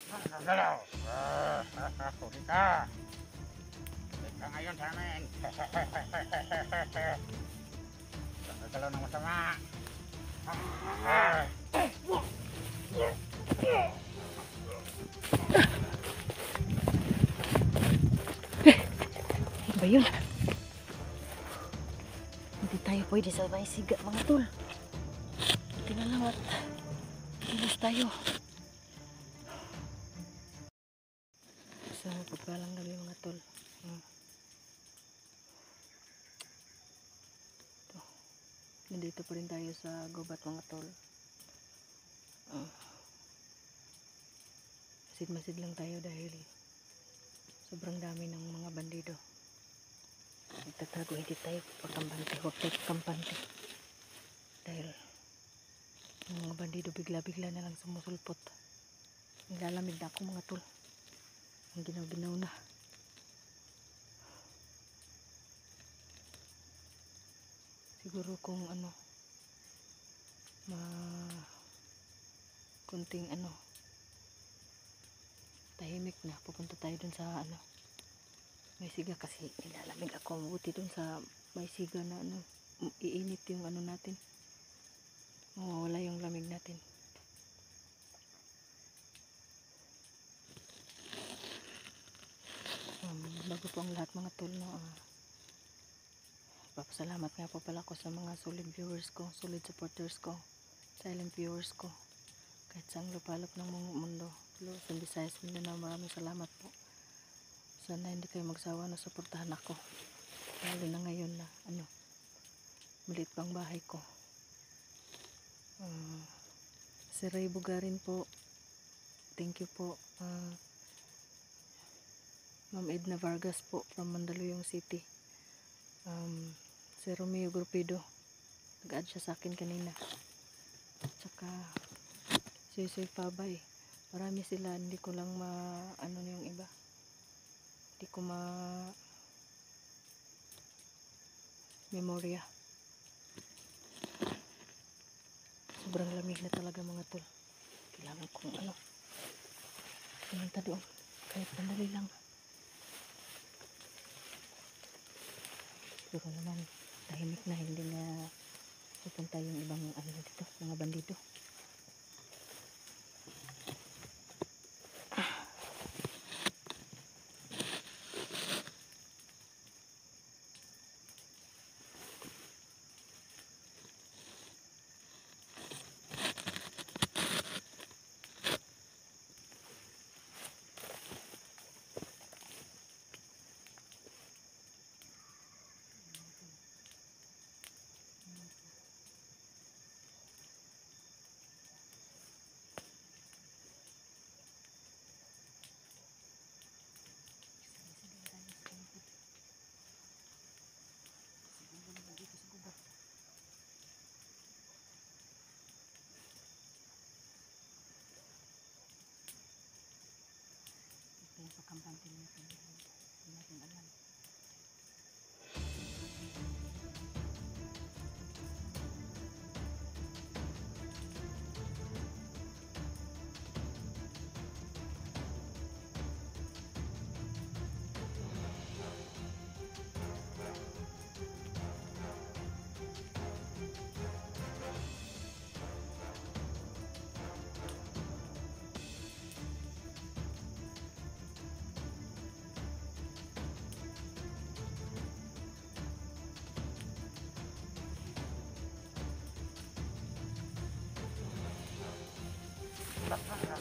Galaw. Huli ka. Huli ka ngayon sa amin. Galaw ng masama. Ano ba yun? Hindi tayo pwede sa may siga mga tol. Buti na lang at ilas tayo. Sa pagpalang gabi mga tol. Ito. Nandito pa rin tayo sa gubat mga tol. Masid-masid lang tayo dahil sobrang dami ng mga bandido. Nagtatago, hindi tayo pagkampante. Huwag tayo pagkampante. Dahil yung mga bandido bigla-bigla na lang sumusulpot. Nilalamig na ako mga tol. Ang ginaw-ginaw na. Siguro kung ano kunting tahimik na, pupunta tayo dun sa may siga kasi nilalamig ako. Mabuti dun sa may siga na iinit yung natin, mawawala yung lamig natin. Bago po ang lahat mga tol, papasalamat nga po pala ko sa mga solid viewers ko, solid supporters ko, silent viewers ko, kahit saang lupalop ng mundo, Luzon, Visayas, Mindanao. Maraming salamat po. Sana hindi kayo magsawa na suportahan ako, lalo na ngayon na maliit pang bahay ko. Si Ray Bugarin po, thank you po. Ma'am Edna Vargas po from Mandaluyong City. Si Romeo Grupido, nag-add siya sa akin kanina. Tsaka si Pabay. Marami sila, hindi ko lang yung iba. Hindi ko memorya. Sobrang lamig na talaga mga tol. Kailangan kong pumunta doon. Kahit sandali lang. Pero naman, tahimik na, hindi na pupunta yung ibang dito, mga bandido. Yung pagkampante natin, hindi natin alam.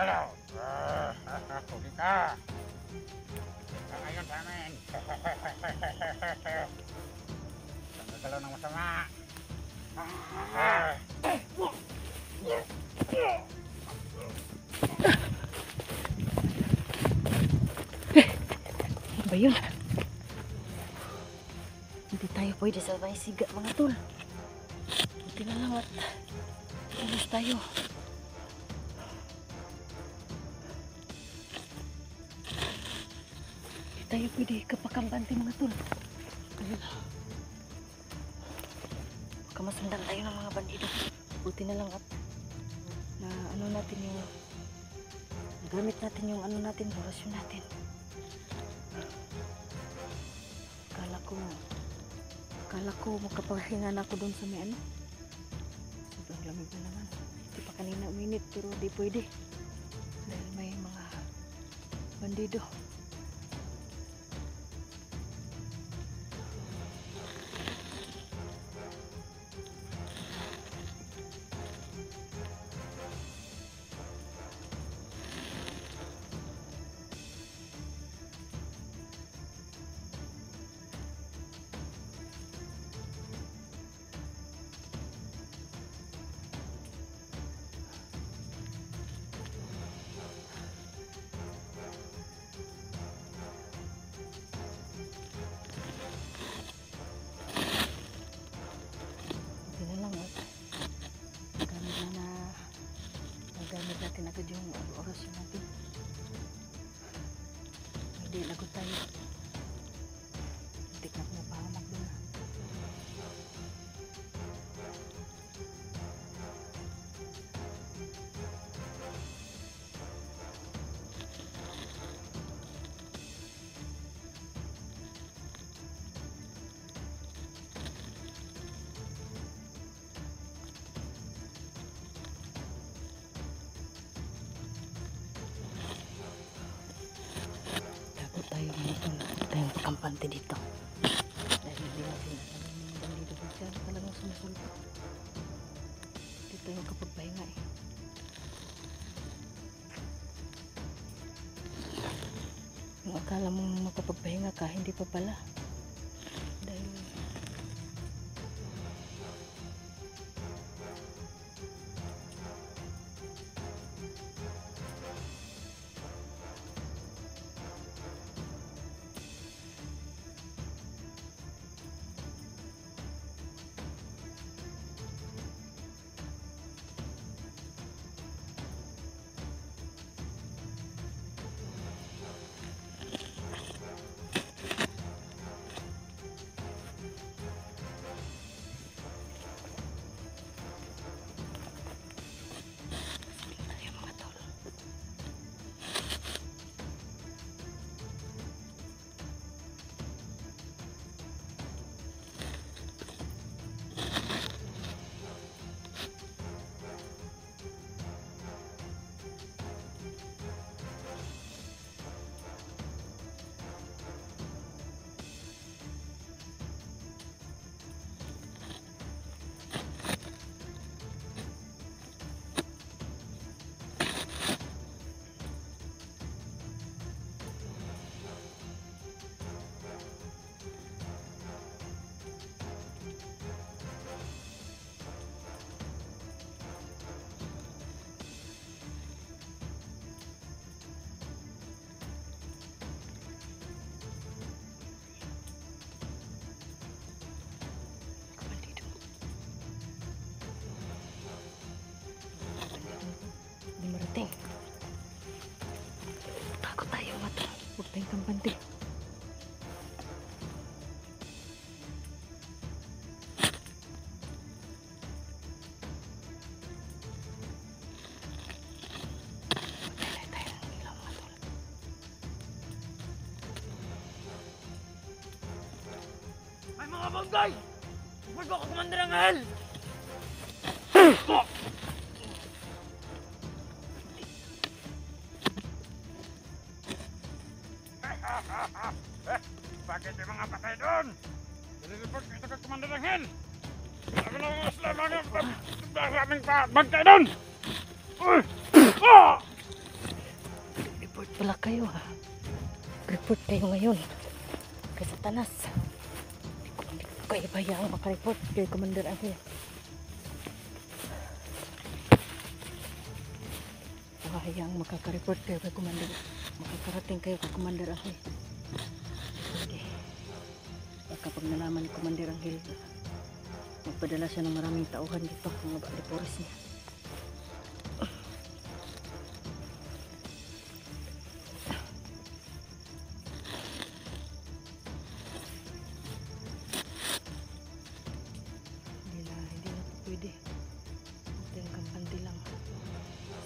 Galaw. Huli ka. Huli ka ngayon sa amin. Galaw ng masama. Ano ba yun? Hindi tayo pwede sa may siga mga tol. Buti na lang at ilas tayo. Hindi tayo pwede kapakampante mga tol. Baka masundan tayo ng mga bandido. Buti na lang at na natin yung Gamit natin yung ano natin, orasyon natin. Kala ko magkapahinga na ako doon sa may ano. Sobrang lamig na naman. Hindi pa kanina uminit pero di pwede. Dahil may mga bandido. Gamit natin agad yung orasyon natin. Hindi lagot tayo. Hindi na pumapahamak doon. Tayong pagkampante dito dahil hindi natin alam yung bandido ba siya talagang sumusulpo. Dito yung kapagpahinga eh. Yung akala mong makapagpahinga ka, hindi pa pala dahil marating. Takot tayo mata. Huwag tayong kampante. Ay mga bangday! Huwag ako Commander Angel! Bakit yung mga patay doon? Nililipot ito kay Commander Angel! Sabi na mga sila maraming bangkay doon! Report pala kayo ha. Report kayo ngayon. Kay Satanas. Hindi ko kayo bayaang makareport kay Commander Angel. Hayaang makakareport kayo kay Commander. Makakarating kayo kay Commander Angel. Okay. Baka pag nalaman ni Commander Angel, magpadala siya ng maraming tauhan dito, mga baliporis niya. Hindi na pwede. Ito yung kampante lang.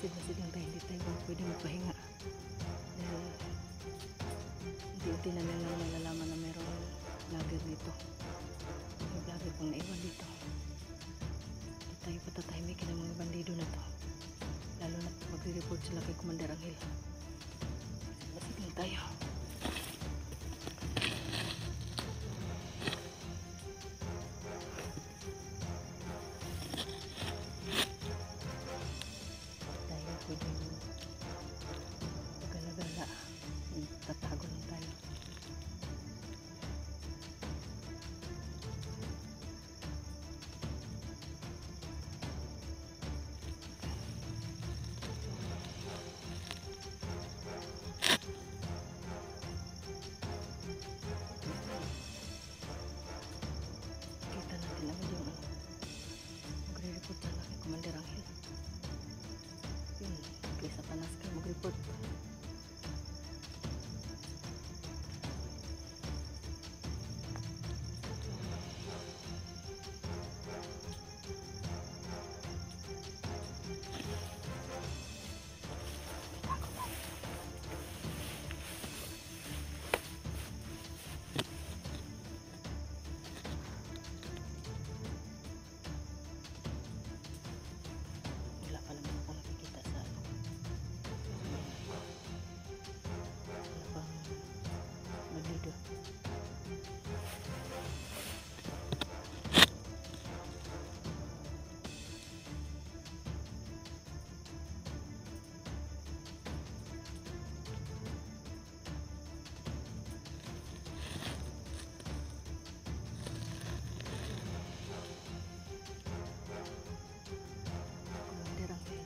Sigla-siglang tayo, hindi tayo pwede magpahinga. Buti na lang nalalaman na mayroong vlogger dito. May vlogger pang naiwan dito. Hindi tayo patatahimikin ng mga bandido na to. Lalo na magre-report sila kay Commander Angel. Masig lang tayo. Tayo pwedeng gala-gala. Tatago lang tayo. Kita natin agad yung magre-report sana kay Commander Angel. Yun, kaysa panas ka mag-report. Wala pa naman ako nakikita sa ano. Wala pang bandido. Commander Angel,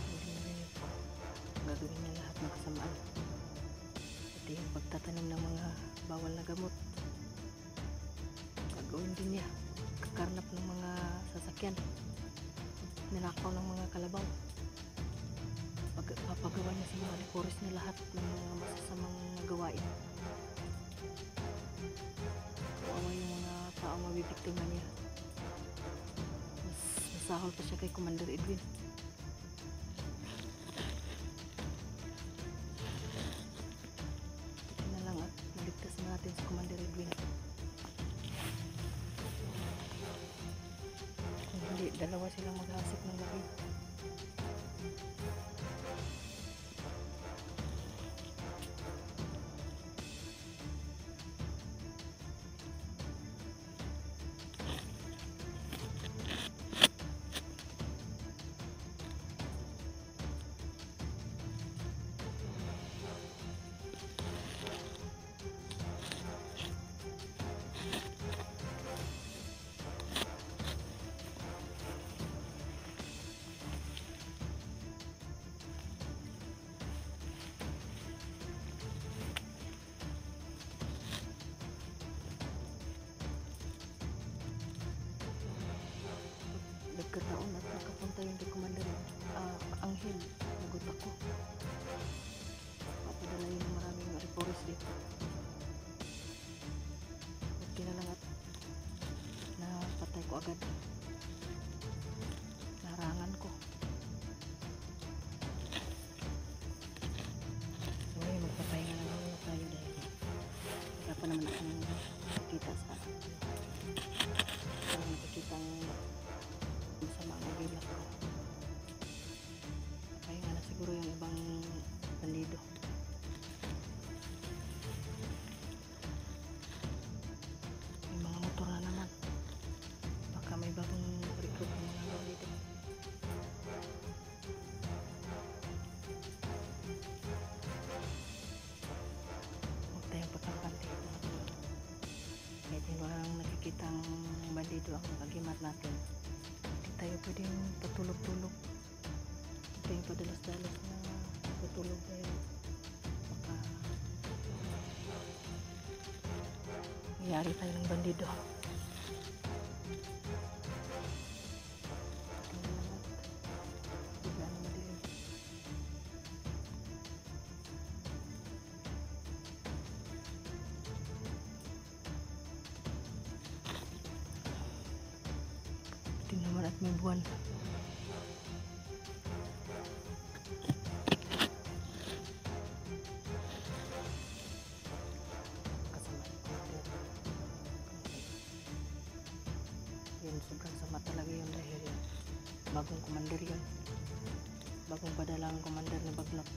hindi narinig ko. Gagawin niya lahat ng kasamaan. Pati yung pagtatanim ng mga bawal na gamot. Gagawin din niya. Kakarnap ng mga sasakyan. Ninakaw ng mga kalabaw. Papagawa niya sa mga deporis niya lahat ng mga masasamang gawain. Kawawa yung mga tao mabibiktima niya. Masahol pa siya kay Commander Edwin. Ito na lang at maligtas na natin si Commander Edwin. Kung hindi, dalawa silang maghasik ng gabi. Nagkataon at nakapunta yung kay Commander Angel. Nagot ako. Papadala yun ng maraming reporters dito. Buti na lang at napatay ko agad. Narangan ko. So ngayon magpapahinga na lang tayo dahil wala pa naman akong nakikita sa parang nakikitang masama ang gilak ko. Pahinga na siguro yung ibang bandido. May mga motor na naman. Baka may bagong recruit ng mga bandido. Huwag tayong pagkakanti. Kahit hindi walang nakikitang bandido ang kagimat natin. Hindi tayo pwedeng patulog-tulog. Hindi tayo padalas-dalas na patulog dahil baka mayari tayo ng bandido. Tingnan naman. Bigla na madilim. Tingnan naman at may buwan. bagong commander yun. Bagong padala ang commander ni Baglap.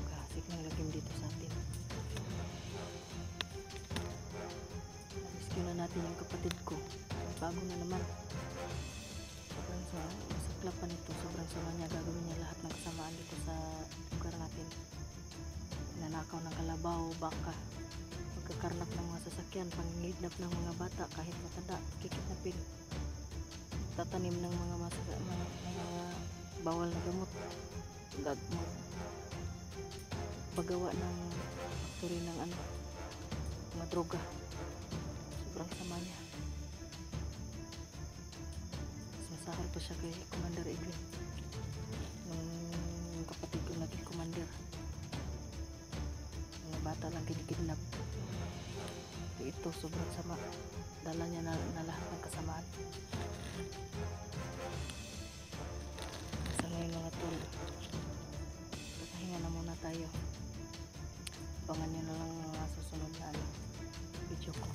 Kahasik ng lagim dito sa atin. Rescue na natin yung kapatid ko. Bago na naman. Sobrang masaklapan ito. Sobrang sama niya. Gagawin niya lahat ng kasamaan dito sa lugar natin. Nanakaw ng kalabaw, baka, pagkakarnak ng mga sasakyan, pangingidnap ng mga bata, kahit matanda, kikidnapin, tatanim ng mga bawal na gamot, paggawa ng factory ng mga droga. Sobrang sama niya. Mas masahal pa siya kay Commander Eglin nung kapatid ko naging commander. Mga bata lang kinikidnap. Ito sobrang sama. Dala niya na lahat ng kasamaan. Sa ngayon mga tol, pahinga na muna tayo. Abangan nyo na lang mga susunod na video ko.